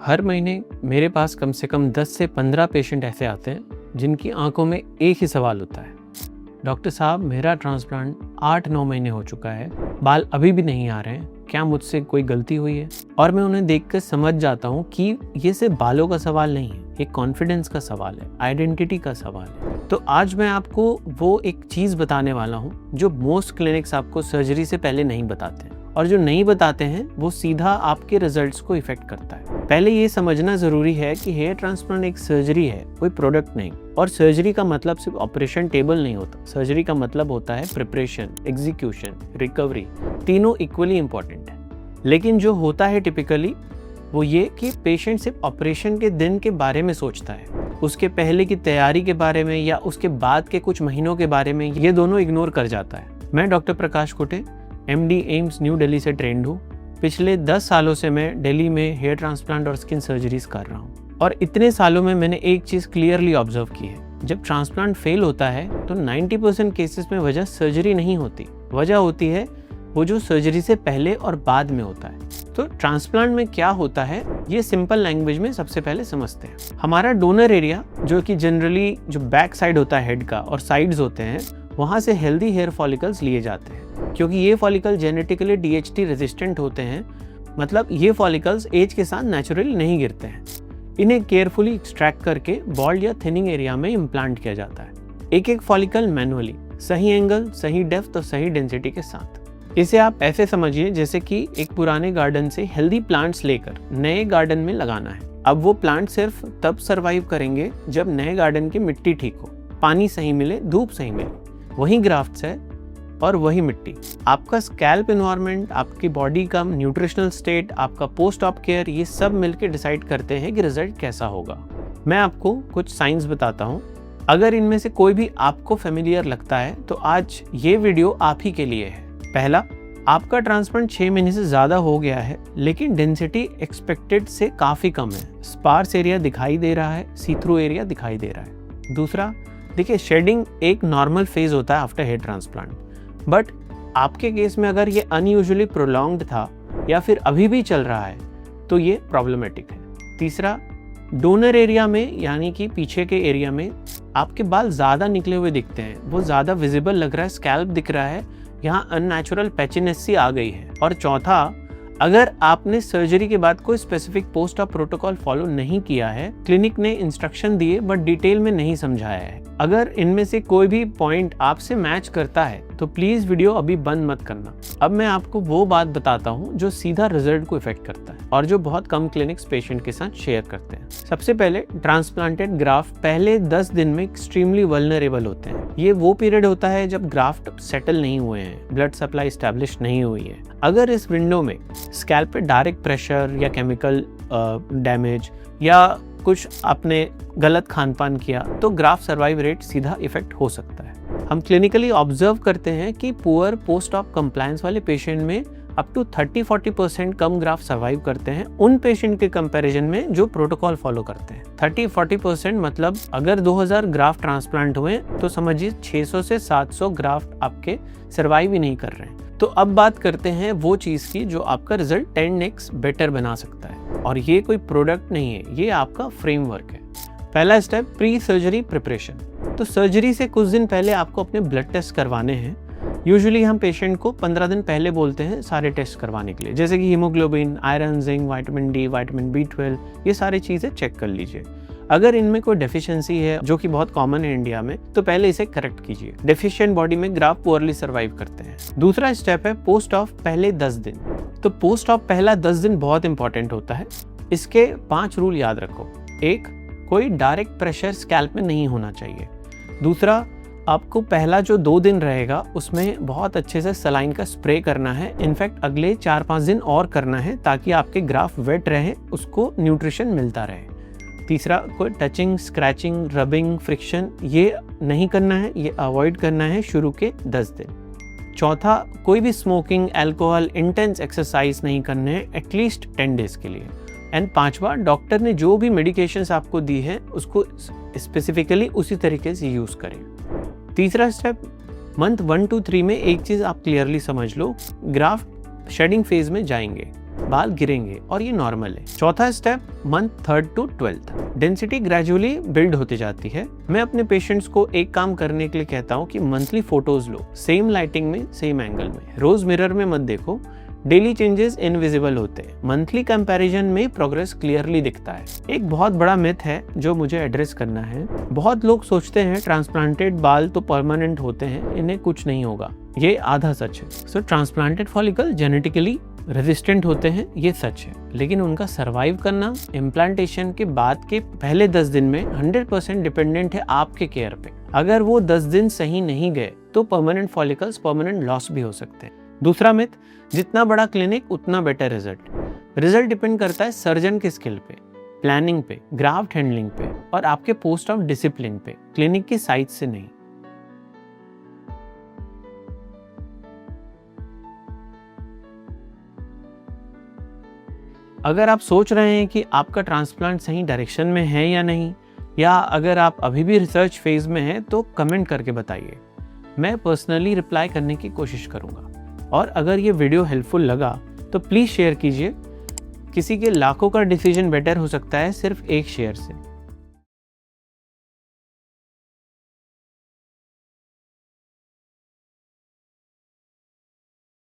हर महीने मेरे पास कम से कम 10 से 15 पेशेंट ऐसे आते हैं जिनकी आंखों में एक ही सवाल होता है, डॉक्टर साहब मेरा ट्रांसप्लांट 8-9 महीने हो चुका है, बाल अभी भी नहीं आ रहे हैं, क्या मुझसे कोई गलती हुई है? और मैं उन्हें देखकर समझ जाता हूँ कि ये सिर्फ बालों का सवाल नहीं है, ये कॉन्फिडेंस का सवाल है, आइडेंटिटी का सवाल है। तो आज मैं आपको वो एक चीज़ बताने वाला हूँ जो मोस्ट क्लिनिक्स आपको सर्जरी से पहले नहीं बताते हैं, और जो नहीं बताते हैं वो सीधा आपके रिजल्ट्स को इफेक्ट करता है। पहले ये समझना जरूरी है कि हेयर ट्रांसप्लांट एक सर्जरी है, कोई प्रोडक्ट नहीं। और सर्जरी का मतलब सिर्फ ऑपरेशन टेबल नहीं होता, सर्जरी का मतलब होता है प्रिपरेशन, एग्जीक्यूशन, रिकवरी, तीनों इक्वली इंपॉर्टेंट है। लेकिन जो होता है टिपिकली वो ये कि पेशेंट सिर्फ ऑपरेशन के दिन के बारे में सोचता है, उसके पहले की तैयारी के बारे में या उसके बाद के कुछ महीनों के बारे में ये दोनों इग्नोर कर जाता है। मैं डॉक्टर प्रकाश कोटे, MD एम्स न्यू दिल्ली से ट्रेंड हूँ। पिछले 10 सालों से मैं दिल्ली में हेयर ट्रांसप्लांट और स्किन सर्जरीज कर रहा हूँ, और इतने सालों में मैंने एक चीज़ क्लियरली ऑब्जर्व की है, जब ट्रांसप्लांट फेल होता है तो 90% केसेस में वजह सर्जरी नहीं होती, वजह होती है वो जो सर्जरी से पहले और बाद में होता है। तो ट्रांसप्लांट में क्या होता है ये सिंपल लैंग्वेज में सबसे पहले समझते हैं। हमारा डोनर एरिया, जो कि जनरली जो बैक साइड होता है हेड का और साइड्स होते हैं, वहाँ से हेल्दी हेयर फॉलिकल्स लिए जाते हैं। क्योंकि ये फॉलिकल जेनेटिकली DHT रेजिस्टेंट होते हैं, मतलब ये फॉलिकल्स एज के साथ नेचुरली नहीं गिरते हैं। इन्हें केयरफुली एक्सट्रैक्ट करके बॉल्ड या थिनिंग एरिया में इम्प्लांट किया जाता है, एक एक फॉलिकल मैनुअली, सही एंगल, सही डेप्थ और सही डेंसिटी के साथ। इसे आप ऐसे समझिए जैसे कि एक पुराने गार्डन से हेल्दी प्लांट्स लेकर नए गार्डन में लगाना है। अब वो प्लांट सिर्फ तब सर्वाइव करेंगे जब नए गार्डन की मिट्टी ठीक हो, पानी सही मिले, धूप सही मिले। वही ग्राफ्ट्स है और वही मिट्टी। आपका स्कैल्प एनवायरनमेंट, आपकी बॉडी का न्यूट्रिशनल स्टेट, आपका पोस्ट ऑप केयर, ये सब मिलकर डिसाइड करते हैं कि रिजल्ट कैसा होगा। मैं आपको कुछ साइंस बताता हूँ, अगर इनमें से कोई भी आपको फेमिलियर लगता है तो आज ये वीडियो आप ही के लिए है। पहला, आपका ट्रांसप्लांट 6 महीने से ज़्यादा हो गया है लेकिन डेंसिटी एक्सपेक्टेड से काफ़ी कम है, स्पार्स एरिया दिखाई दे रहा है, सी थ्रू एरिया दिखाई दे रहा है। दूसरा, देखिए शेडिंग एक नॉर्मल फेज होता है आफ्टर हेयर ट्रांसप्लांट, बट आपके केस में अगर ये अनयूजुअली प्रोलॉन्ग्ड था या फिर अभी भी चल रहा है तो ये प्रॉब्लमेटिक है। तीसरा, डोनर एरिया में यानी कि पीछे के एरिया में आपके बाल ज़्यादा निकले हुए दिखते हैं, वो ज़्यादा विजिबल लग रहा है, स्कैल्प दिख रहा है, यहाँ अननेचुरल पैचीनेस सी आ गई है। और चौथा, अगर आपने सर्जरी के बाद कोई specific post op protocol follow नहीं किया है, क्लिनिक ने इंस्ट्रक्शन दिए बट डिटेल में नहीं समझाया है, अगर इनमें से कोई भी पॉइंट आपसे मैच करता है तो प्लीज वीडियो अभी बंद मत करना। अब मैं आपको वो बात बताता हूँ जो सीधा रिजल्ट को इफेक्ट करता है और जो बहुत कम क्लिनिक्स पेशेंट के साथ शेयर करते हैं। सबसे पहले, ट्रांसप्लांटेड ग्राफ्ट पहले 10 दिन में एक्सट्रीमली वल्नरेबल होते हैं। ये वो पीरियड होता है जब ग्राफ्ट सेटल नहीं हुए हैं, ब्लड सप्लाई स्टैब्लिश नहीं हुई है। अगर इस विंडो में स्कैल्प पे डायरेक्ट प्रेशर या केमिकल डैमेज या कुछ आपने गलत खान पान किया तो ग्राफ्ट सर्वाइव रेट सीधा इफेक्ट हो सकता है। हम क्लिनिकली ऑब्जर्व करते हैं कि पुअर पोस्ट ऑप कंप्लायंस वाले पेशेंट में अप टू 30-40% कम ग्राफ्ट सर्वाइव करते हैं उन पेशेंट के कंपैरिजन में जो प्रोटोकॉल फॉलो करते हैं। 30-40% मतलब अगर 2000 ग्राफ्ट ट्रांसप्लांट हुए तो समझिए 600 से 700 ग्राफ्ट आपके सर्वाइव ही नहीं कर रहे हैं। तो अब बात करते हैं वो चीज़ की जो आपका रिजल्ट 10x बेटर बना सकता है, और ये कोई प्रोडक्ट नहीं है, ये आपका फ्रेमवर्क है। पहला स्टेप, प्री सर्जरी प्रिपरेशन। तो सर्जरी से कुछ दिन पहले आपको अपने ब्लड टेस्ट करवाने हैं। यूजुअली हम पेशेंट को 15 दिन पहले बोलते हैं सारे टेस्ट करवाने के लिए, जैसे कि haemoglobin, iron, zinc, vitamin D, vitamin B12, ये सारी चीज़ें चेक कर लीजिए। अगर इनमें कोई डेफिशिएंसी है, जो कि बहुत कॉमन है इंडिया में, तो पहले इसे करेक्ट कीजिए। डेफिशिएंट बॉडी में ग्राफ्ट पुअरली सर्वाइव करते हैं। दूसरा स्टेप है पोस्ट ऑफ पहले 10 दिन। तो पोस्ट ऑफ पहला 10 दिन बहुत इंपॉर्टेंट होता है। इसके 5 रूल याद रखो। 1, कोई डायरेक्ट प्रेशर स्कैल्प में नहीं होना चाहिए। दूसरा, आपको पहला जो 2 दिन रहेगा उसमें बहुत अच्छे से सलाइन का स्प्रे करना है, इनफैक्ट अगले 4-5 दिन और करना है ताकि आपके ग्राफ्ट वेट रहे, उसको न्यूट्रिशन मिलता रहे। तीसरा, कोई टचिंग, स्क्रैचिंग, रबिंग, फ्रिक्शन ये नहीं करना है, ये अवॉइड करना है शुरू के 10 दिन। चौथा, कोई भी स्मोकिंग, अल्कोहल, इंटेंस एक्सरसाइज नहीं करने हैं एटलीस्ट 10 डेज के लिए। एंड पांचवा, डॉक्टर ने जो भी मेडिकेशंस आपको दी है उसको स्पेसिफिकली उसी तरीके से यूज करें। तीसरा स्टेप, मंथ 1 to 3 में एक चीज आप क्लियरली समझ लो, ग्राफ्ट शेडिंग फेज में जाएंगे। बाल गिरेंगे और ये नॉर्मल है। चौथा step, month 3rd to 12th, density gradually build होती जाती है। मैं अपने पेशेंट्स को एक काम करने के लिए कहता हूँ कि मंथली फोटोज लो, सेम लाइटिंग में, सेम एंगल में, रोज मिरर में मत देखो, डेली चेंजेस इनविजिबल होते हैं, मंथली कंपैरिजन में प्रोग्रेस क्लियरली दिखता है। एक बहुत बड़ा मिथ है जो मुझे एड्रेस करना है। बहुत लोग सोचते हैं ट्रांसप्लांटेड बाल तो परमानेंट होते हैं, इन्हें कुछ नहीं होगा। ये आधा सच है। सो ट्रांसप्लांटेड फॉलिकल जेनेटिकली रेजिस्टेंट होते हैं, ये सच है, लेकिन उनका सरवाइव करना इम्प्लांटेशन के बाद के पहले 10 दिन में 100% डिपेंडेंट है आपके केयर पे। अगर वो 10 दिन सही नहीं गए तो परमानेंट फॉलिकल्स परमानेंट लॉस भी हो सकते हैं। दूसरा मिथ, जितना बड़ा क्लिनिक उतना बेटर रिजल्ट डिपेंड करता है सर्जन के स्किल पे, प्लानिंग पे, ग्राफ्ट हैंडलिंग पे और आपके पोस्ट ऑफ डिसिप्लिन पे, क्लिनिक की साइज से नहीं। अगर आप सोच रहे हैं कि आपका ट्रांसप्लांट सही डायरेक्शन में है या नहीं, या अगर आप अभी भी रिसर्च फेज में हैं, तो कमेंट करके बताइए। मैं पर्सनली रिप्लाई करने की कोशिश करूंगा। और अगर ये वीडियो हेल्पफुल लगा तो प्लीज़ शेयर कीजिए। किसी के लाखों का डिसीजन बेटर हो सकता है सिर्फ एक शेयर से।